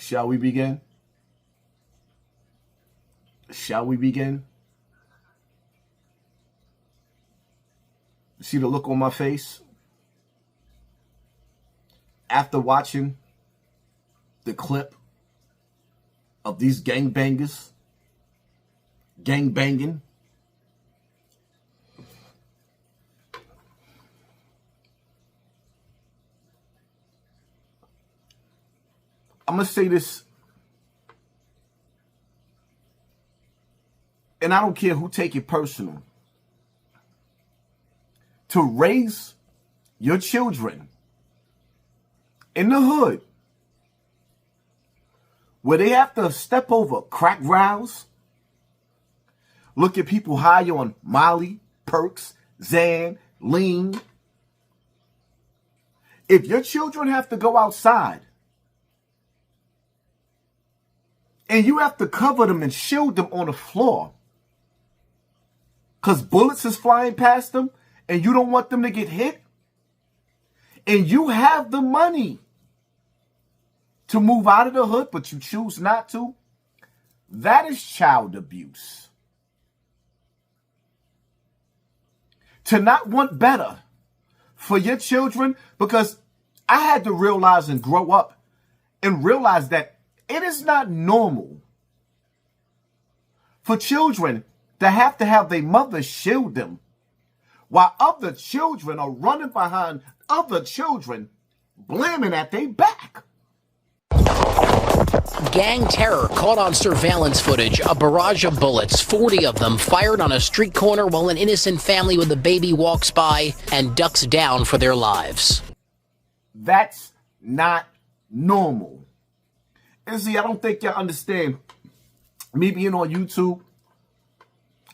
Shall we begin? Shall we begin? See the look on my face? After watching the clip of these gangbangers gangbanging, I'm going to say this, and I don't care who take it personal. To raise your children in the hood where they have to step over crack rows, look at people high on Molly, Perks, Xan, Lean. If your children have to go outside and you have to cover them and shield them on the floor because bullets is flying past them and you don't want them to get hit, and you have the money to move out of the hood, but you choose not to, that is child abuse. To not want better for your children, because I had to realize and grow up and realize that it is not normal for children to have their mother shield them while other children are running behind other children, blaming at their back. Gang terror caught on surveillance footage. A barrage of bullets, 40 of them, fired on a street corner while an innocent family with a baby walks by and ducks down for their lives. That's not normal. And see, I don't think y'all understand. Me being on YouTube,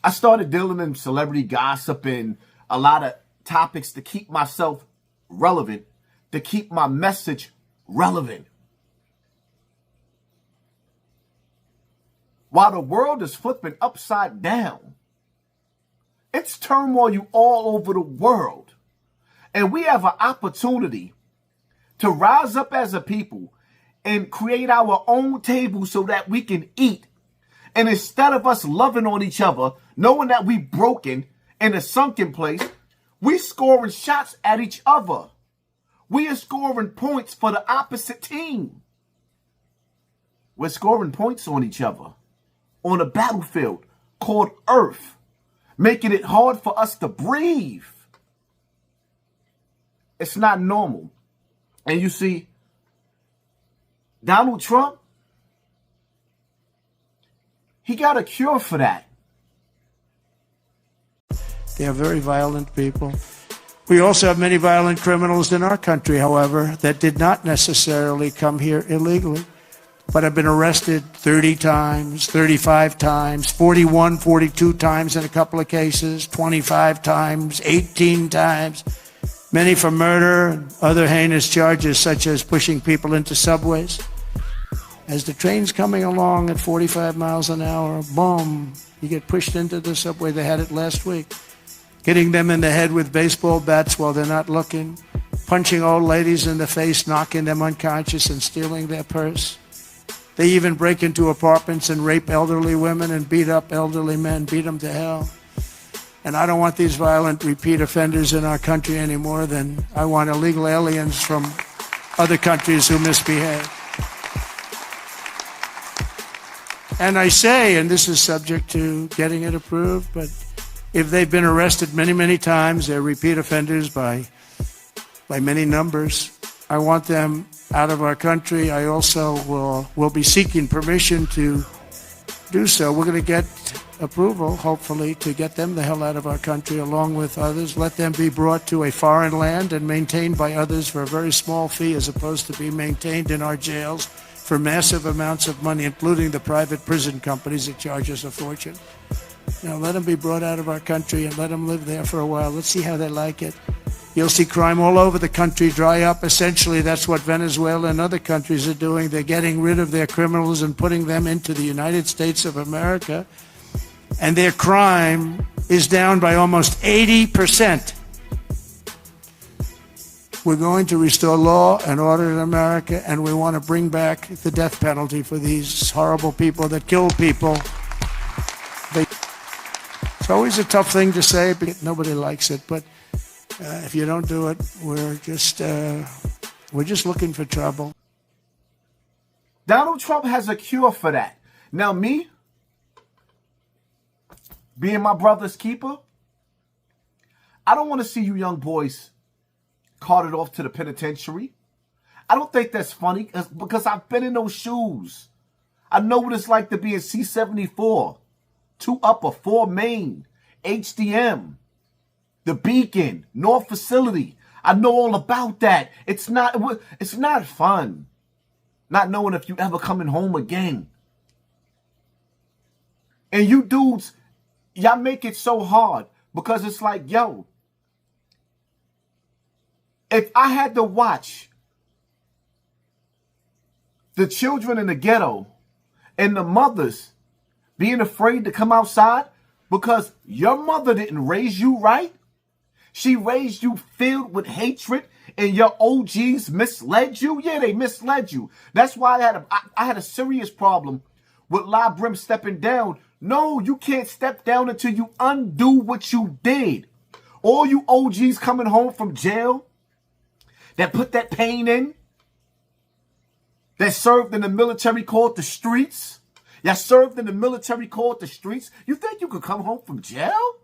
I started dealing in celebrity gossip and a lot of topics to keep myself relevant, to keep my message relevant. While the world is flipping upside down, it's turmoil all over the world. And we have an opportunity to rise up as a people and create our own table so that we can eat. And instead of us loving on each other, knowing that we broken in a sunken place, we scoring shots at each other. We are scoring points for the opposite team. We're scoring points on each other on a battlefield called Earth, making it hard for us to breathe. It's not normal. And you see, Donald Trump, he got a cure for that. They are very violent people. We also have many violent criminals in our country, however, that did not necessarily come here illegally, but have been arrested 30 times, 35 times, 41, 42 times in a couple of cases, 25 times, 18 times, many for murder and other heinous charges such as pushing people into subways. As the train's coming along at 45 miles an hour, boom, you get pushed into the subway. They had it last week. Hitting them in the head with baseball bats while they're not looking, punching old ladies in the face, knocking them unconscious and stealing their purse. They even break into apartments and rape elderly women and beat up elderly men, beat them to hell. And I don't want these violent repeat offenders in our country any more than I want illegal aliens from other countries who misbehave. And I say, and this is subject to getting it approved, but if they've been arrested many, many times, they're repeat offenders by many numbers, I want them out of our country. I also will be seeking permission to do so. We're going to get approval, hopefully, to get them the hell out of our country along with others. Let them be brought to a foreign land and maintained by others for a very small fee as opposed to be maintained in our jails for massive amounts of money, including the private prison companies that charge us a fortune. Let them be brought out of our country and let them live there for a while. Let's see how they like it. You'll see crime all over the country dry up. Essentially, that's what Venezuela and other countries are doing. They're getting rid of their criminals and putting them into the United States of America. And their crime is down by almost 80%. We're going to restore law and order in America, and we want to bring back the death penalty for these horrible people that kill people. It's always a tough thing to say, but nobody likes it. But if you don't do it, we're just looking for trouble. Donald Trump has a cure for that. Now, me, being my brother's keeper, I don't want to see you young boys carted off to the penitentiary. I don't think that's funny because I've been in those shoes. I know what it's like to be in C-74, 2 Upper, 4 Main, HDM, the Beacon, North Facility. I know all about that. It's not fun not knowing if you ever coming home again. And you dudes, y'all make it so hard because it's like, yo, if I had to watch the children in the ghetto and the mothers being afraid to come outside because your mother didn't raise you right, she raised you filled with hatred and your OGs misled you. Yeah, they misled you. That's why I had a serious problem with Brims stepping down. No, you can't step down until you undo what you did. All you OGs coming home from jail that put that pain in, that served in the military called the streets. Y'all served in the military called the streets. You think you could come home from jail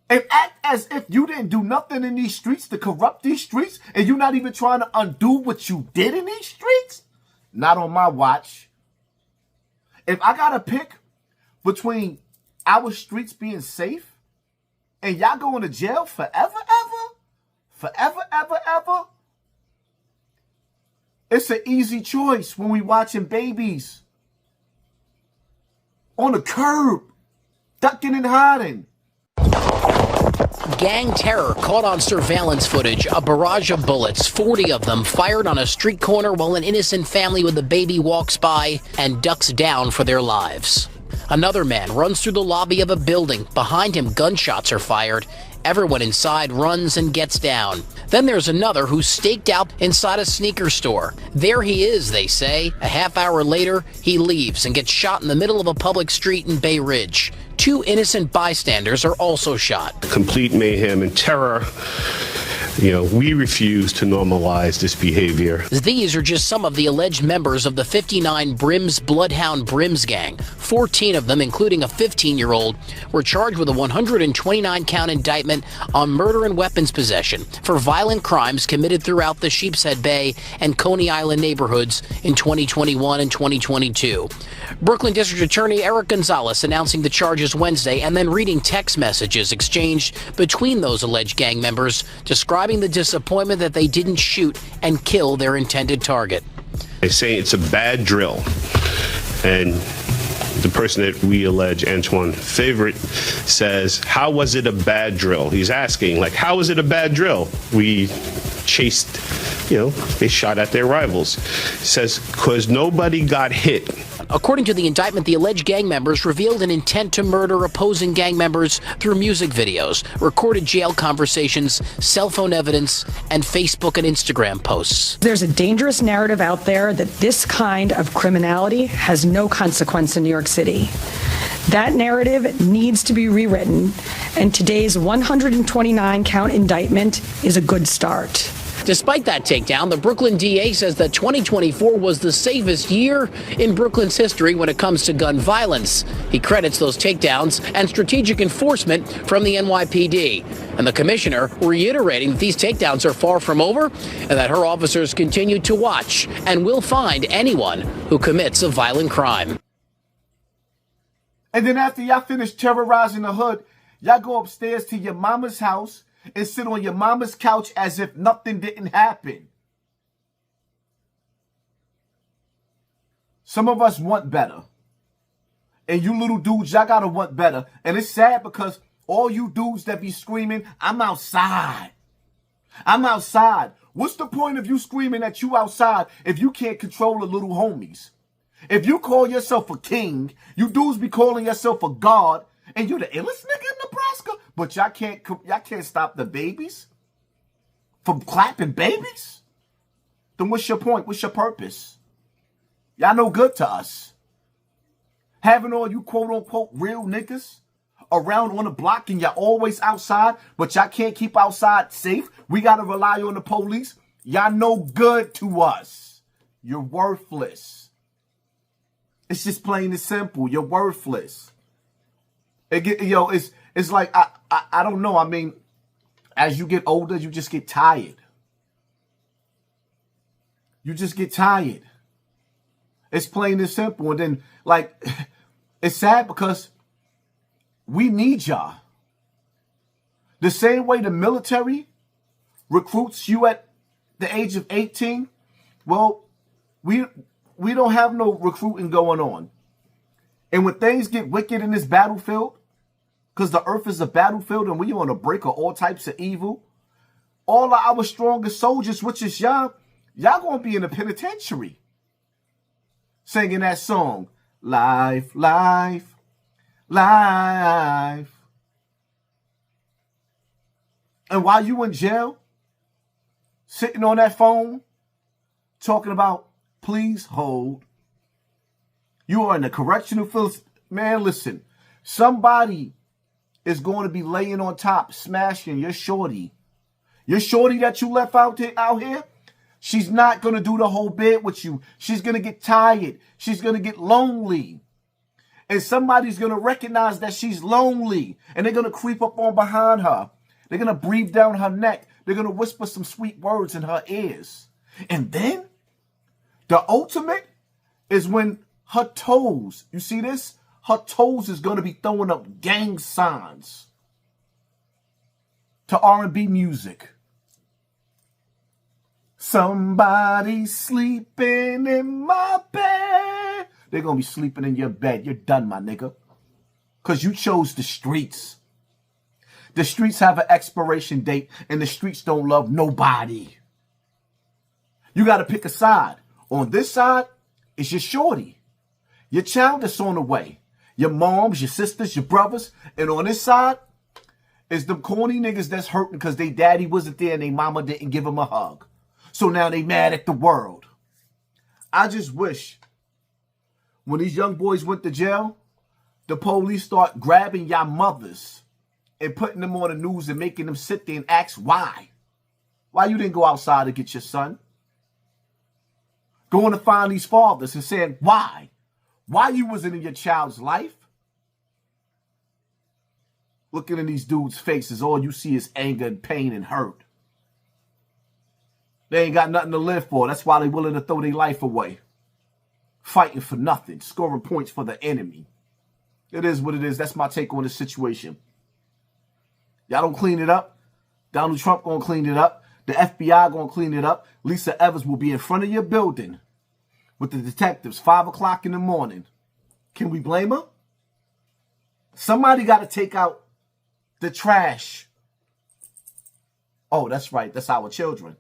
and act as if you didn't do nothing in these streets to corrupt these streets and you're not even trying to undo what you did in these streets? Not on my watch. If I got to pick between our streets being safe and y'all going to jail forever, ever, it's an easy choice when we watching babies on the curb, ducking and hiding. Gang terror caught on surveillance footage. A barrage of bullets, 40 of them, fired on a street corner while an innocent family with a baby walks by and ducks down for their lives. Another man runs through the lobby of a building. Behind him, gunshots are fired. Everyone inside runs and gets down. Then there's another who's staked out inside a sneaker store. There he is, they say. A half hour later, he leaves and gets shot in the middle of a public street in Bay Ridge. 2 innocent bystanders are also shot. Complete mayhem and terror. We refuse to normalize this behavior. These are just some of the alleged members of the 59 Brims Bloodhound Brims gang. 14 of them, including a 15-year-old, were charged with a 129-count indictment on murder and weapons possession for violent crimes committed throughout the Sheepshead Bay and Coney Island neighborhoods in 2021 and 2022. Brooklyn District Attorney Eric Gonzalez announcing the charges Wednesday and then reading text messages exchanged between those alleged gang members, describing the disappointment that they didn't shoot and kill their intended target. They say it's a bad drill, and the person that we allege, Antoine Favorite, says, how was it a bad drill? He's asking, how was it a bad drill? We chased, they shot at their rivals. He says, because nobody got hit. According to the indictment, the alleged gang members revealed an intent to murder opposing gang members through music videos, recorded jail conversations, cell phone evidence, and Facebook and Instagram posts. There's a dangerous narrative out there that this kind of criminality has no consequence in New York City. That narrative needs to be rewritten, and today's 129-count indictment is a good start. Despite that takedown, the Brooklyn DA says that 2024 was the safest year in Brooklyn's history when it comes to gun violence. He credits those takedowns and strategic enforcement from the NYPD. And the commissioner reiterating that these takedowns are far from over and that her officers continue to watch and will find anyone who commits a violent crime. And then after y'all finish terrorizing the hood, y'all go upstairs to your mama's house and sit on your mama's couch as if nothing didn't happen. Some of us want better. And you little dudes, y'all gotta want better. And it's sad because all you dudes that be screaming, I'm outside. I'm outside. What's the point of you screaming that you outside if you can't control the little homies? If you call yourself a king, you dudes be calling yourself a god, and you're the illest nigga in Nebraska, but y'all can't stop the babies. for clapping babies? Then what's your point? What's your purpose? Y'all no good to us. Having all you quote-unquote real niggas around on the block and y'all always outside, but y'all can't keep outside safe. We got to rely on the police. Y'all no good to us. You're worthless. It's just plain and simple. You're worthless. It's like, I don't know. I mean, as you get older, you just get tired. You just get tired. It's plain and simple. And then, like, it's sad because we need y'all. The same way the military recruits you at the age of 18, well, we don't have no recruiting going on. And when things get wicked in this battlefield, because the earth is a battlefield and we on the brink of all types of evil, all of our strongest soldiers, which is y'all gonna be in the penitentiary singing that song, Life, Life, Life. And while you in jail, sitting on that phone, talking about, please hold, you are in the correctional facility. Man, listen, somebody is going to be laying on top, smashing your shorty. Your shorty that you left out here, she's not going to do the whole bit with you. She's going to get tired. She's going to get lonely. And somebody's going to recognize that she's lonely. And they're going to creep up on behind her. They're going to breathe down her neck. They're going to whisper some sweet words in her ears. And then the ultimate is when her toes, you see this? Her toes is going to be throwing up gang signs to R&B music. Somebody sleeping in my bed. They're going to be sleeping in your bed. You're done, my nigga. Because you chose the streets. The streets have an expiration date, and the streets don't love nobody. You got to pick a side. On this side, it's your shorty. Your child that's on the way. Your moms, your sisters, your brothers. And on this side is them corny niggas that's hurting because they daddy wasn't there and they mama didn't give them a hug. So now they mad at the world. I just wish when these young boys went to jail, the police start grabbing y'all mothers and putting them on the news and making them sit there and ask why. Why you didn't go outside to get your son? Going to find these fathers and saying why? Why you wasn't in your child's life? Looking in these dudes' faces, all you see is anger and pain and hurt. They ain't got nothing to live for. That's why they willing to throw their life away. Fighting for nothing. Scoring points for the enemy. It is what it is. That's my take on this situation. Y'all don't clean it up. Donald Trump gonna clean it up. The FBI gonna clean it up. Lisa Evans will be in front of your building with the detectives 5 o'clock in the morning. Can we blame her? Somebody got to take out the trash. Oh, that's right. That's our children.